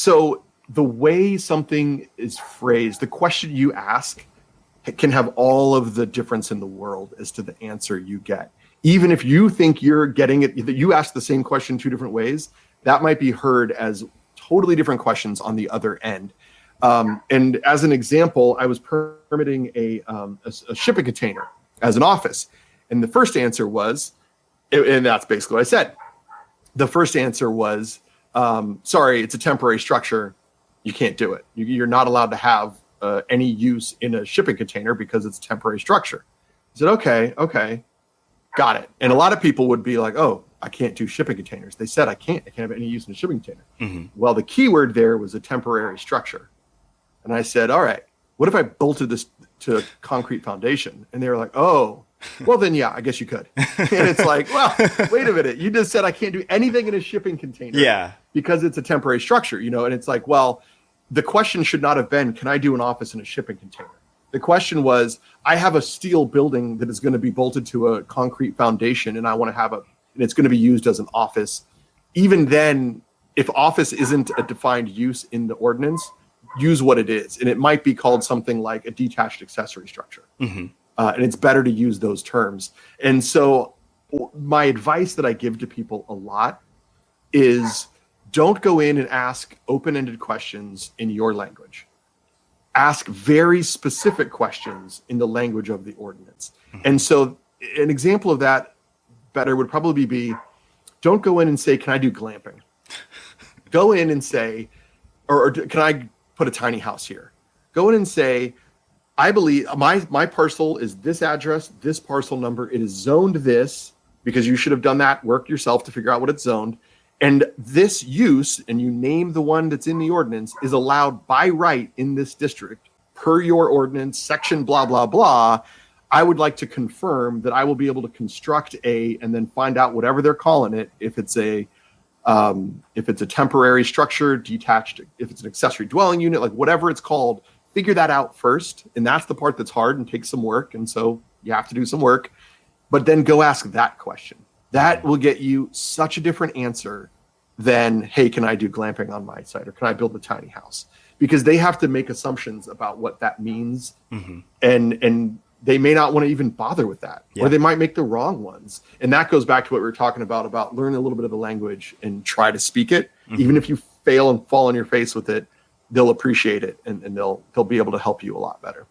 So the way something is phrased, the question you ask can have all of the difference in the world as to the answer you get. Even if you think you're getting it, that you ask the same question 2 different ways, that might be heard as totally different questions on the other end. And as an example, I was permitting a shipping container as an office. And the first answer was, and that's basically what I said. The first answer was, sorry, it's a temporary structure. You can't do it. You're not allowed to have any use in a shipping container because it's a temporary structure. I said, okay, got it. And a lot of people would be like, oh, I can't do shipping containers. They said I can't have any use in a shipping container. Mm-hmm. Well, the key word there was a temporary structure. And I said, all right, what if I bolted this to a concrete foundation? And they were like, oh, well, then, yeah, I guess you could. And it's like, well, wait a minute. You just said I can't do anything in a shipping container because it's a temporary structure, and it's like, well, the question should not have been, can I do an office in a shipping container? The question was, I have a steel building that is going to be bolted to a concrete foundation, and I want to have and it's going to be used as an office. Even then, if office isn't a defined use in the ordinance, use what it is. And it might be called something like a detached accessory structure. Mm-hmm. And it's better to use those terms. And so my advice that I give to people a lot is don't go in and ask open-ended questions in your language. Ask very specific questions in the language of the ordinance. Mm-hmm. And so an example of that better would probably be, don't go in and say, can I do glamping? Go in and say, or can I put a tiny house here? Go in and say, I believe my parcel is this address, this parcel number. It is zoned this, because you should have done that work yourself to figure out what it's zoned. And this use, and you name the one that's in the ordinance, is allowed by right in this district per your ordinance, section blah, blah, blah. I would like to confirm that I will be able to construct and then find out whatever they're calling it, if it's a temporary structure, detached, if it's an accessory dwelling unit, like whatever it's called, figure that out first. And that's the part that's hard and takes some work. And so you have to do some work, but then go ask that question. That will get you such a different answer than, hey, can I do glamping on my site, or can I build a tiny house? Because they have to make assumptions about what that means. Mm-hmm. And they may not want to even bother with that, or they might make the wrong ones. And that goes back to what we were talking about learn a little bit of the language and try to speak it. Mm-hmm. Even if you fail and fall on your face with it, they'll appreciate it, and they'll be able to help you a lot better.